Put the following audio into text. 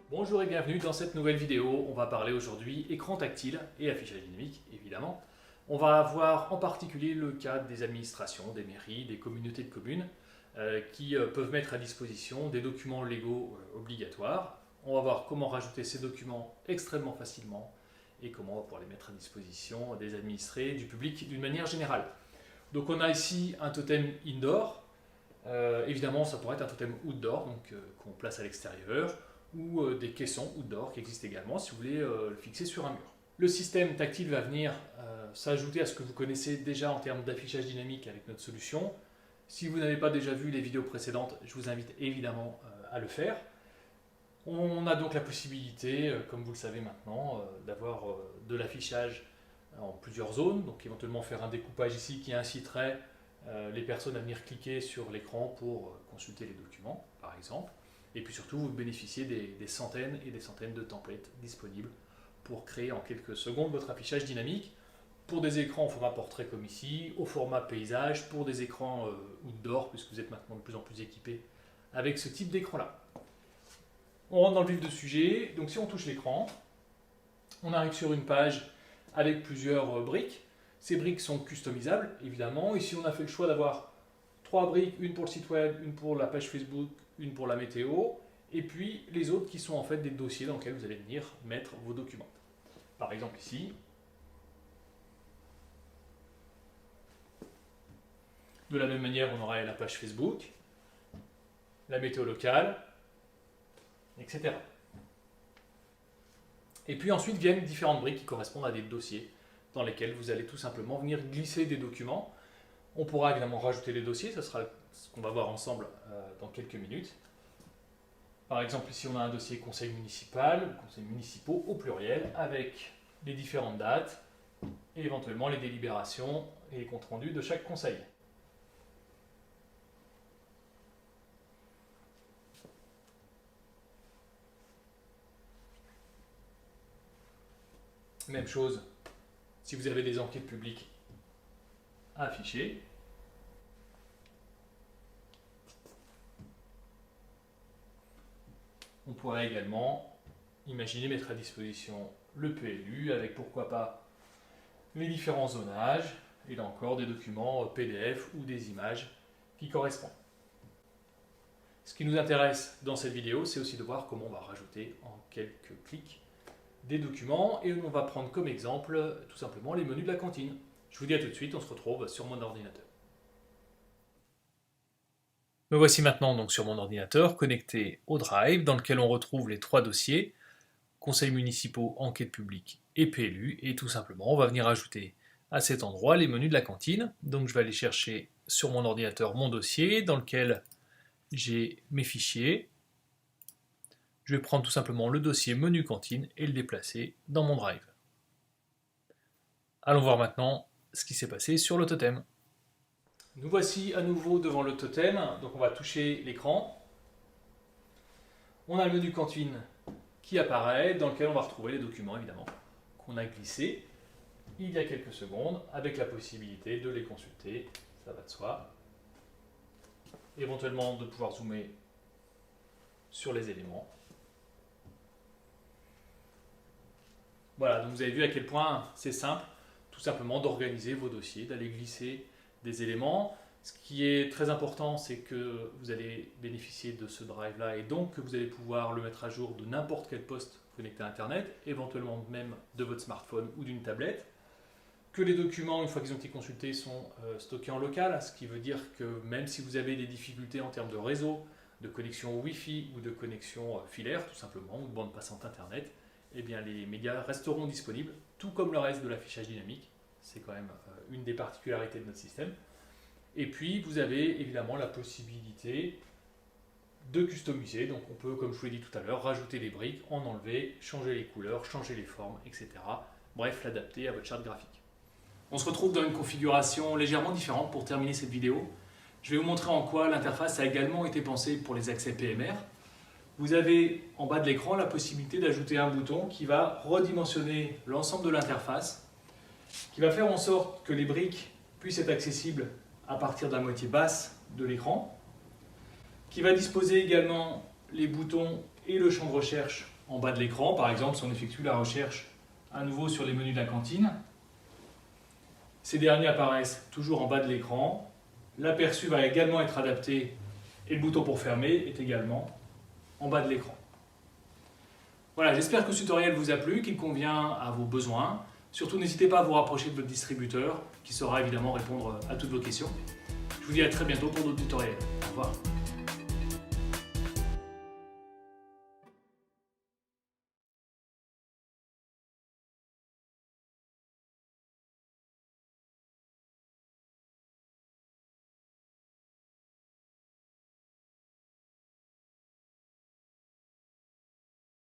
Bonjour et bienvenue dans cette nouvelle vidéo. On va parler aujourd'hui écran tactile et affichage dynamique, évidemment. On va voir en particulier le cas des administrations, des mairies, des communautés de communes qui peuvent mettre à disposition des documents légaux obligatoires. On va voir comment rajouter ces documents extrêmement facilement et comment on va pouvoir les mettre à disposition des administrés, du public d'une manière générale. Donc on a ici un totem indoor. Évidemment, ça pourrait être un totem outdoor, donc qu'on place à l'extérieur, ou des caissons outdoor qui existent également si vous voulez le fixer sur un mur. Le système tactile va venir s'ajouter à ce que vous connaissez déjà en termes d'affichage dynamique avec notre solution. Si vous n'avez pas déjà vu les vidéos précédentes, je vous invite évidemment à le faire. On a donc la possibilité, comme vous le savez maintenant, d'avoir de l'affichage en plusieurs zones, donc éventuellement faire un découpage ici qui inciterait les personnes à venir cliquer sur l'écran pour consulter les documents, par exemple. Et puis surtout, vous bénéficiez des centaines et des centaines de templates disponibles pour créer en quelques secondes votre affichage dynamique pour des écrans au format portrait comme ici, au format paysage, pour des écrans outdoor, puisque vous êtes maintenant de plus en plus équipés avec ce type d'écran-là. On rentre dans le vif du sujet. Donc si on touche l'écran, on arrive sur une page avec plusieurs briques. Ces briques sont customisables, évidemment. Ici, on a fait le choix d'avoir 3 briques, une pour le site web, une pour la page Facebook, une pour la météo, et puis les autres qui sont en fait des dossiers dans lesquels vous allez venir mettre vos documents. Par exemple ici, de la même manière, on aurait la page Facebook, la météo locale, etc. Et puis ensuite viennent différentes briques qui correspondent à des dossiers dans lesquels vous allez tout simplement venir glisser des documents. On pourra évidemment rajouter les dossiers, ce sera ce qu'on va voir ensemble dans quelques minutes. Par exemple, ici on a un dossier conseil municipal, conseils municipaux au pluriel, avec les différentes dates et éventuellement les délibérations et les comptes rendus de chaque conseil. Même chose, si vous avez des enquêtes publiques à afficher. On pourrait également imaginer mettre à disposition le PLU avec pourquoi pas les différents zonages et là encore des documents PDF ou des images qui correspondent. Ce qui nous intéresse dans cette vidéo, c'est aussi de voir comment on va rajouter en quelques clics des documents et on va prendre comme exemple tout simplement les menus de la cantine. Je vous dis à tout de suite, on se retrouve sur mon ordinateur. Me voici maintenant donc sur mon ordinateur connecté au Drive dans lequel on retrouve les 3 dossiers, conseils municipaux, enquête publique et PLU, et tout simplement on va venir ajouter à cet endroit les menus de la cantine. Donc je vais aller chercher sur mon ordinateur mon dossier dans lequel j'ai mes fichiers. Je vais prendre tout simplement le dossier menu cantine et le déplacer dans mon Drive. Allons voir maintenant ce qui s'est passé sur le totem. Nous voici à nouveau devant le totem, donc on va toucher l'écran. On a le menu cantine qui apparaît, dans lequel on va retrouver les documents évidemment qu'on a glissés il y a quelques secondes, avec la possibilité de les consulter, ça va de soi. Éventuellement de pouvoir zoomer sur les éléments. Voilà, donc vous avez vu à quel point c'est simple, tout simplement d'organiser vos dossiers, d'aller glisser des éléments. Ce qui est très important, c'est que vous allez bénéficier de ce drive-là et donc que vous allez pouvoir le mettre à jour de n'importe quel poste connecté à Internet, éventuellement même de votre smartphone ou d'une tablette. Que les documents, une fois qu'ils ont été consultés, sont stockés en local, ce qui veut dire que même si vous avez des difficultés en termes de réseau, de connexion Wi-Fi ou de connexion filaire, tout simplement, ou de bande passante Internet, eh bien les médias resteront disponibles, tout comme le reste de l'affichage dynamique. C'est quand même une des particularités de notre système. Et puis, vous avez évidemment la possibilité de customiser. Donc, on peut, comme je vous l'ai dit tout à l'heure, rajouter des briques, en enlever, changer les couleurs, changer les formes, etc. Bref, l'adapter à votre charte graphique. On se retrouve dans une configuration légèrement différente pour terminer cette vidéo. Je vais vous montrer en quoi l'interface a également été pensée pour les accès PMR. Vous avez en bas de l'écran la possibilité d'ajouter un bouton qui va redimensionner l'ensemble de l'interface, qui va faire en sorte que les briques puissent être accessibles à partir de la moitié basse de l'écran, qui va disposer également les boutons et le champ de recherche en bas de l'écran. Par exemple, si on effectue la recherche à nouveau sur les menus de la cantine, ces derniers apparaissent toujours en bas de l'écran. L'aperçu va également être adapté et le bouton pour fermer est également en bas de l'écran. Voilà, j'espère que ce tutoriel vous a plu, qu'il convient à vos besoins. Surtout, n'hésitez pas à vous rapprocher de votre distributeur qui saura évidemment répondre à toutes vos questions. Je vous dis à très bientôt pour d'autres tutoriels. Au revoir.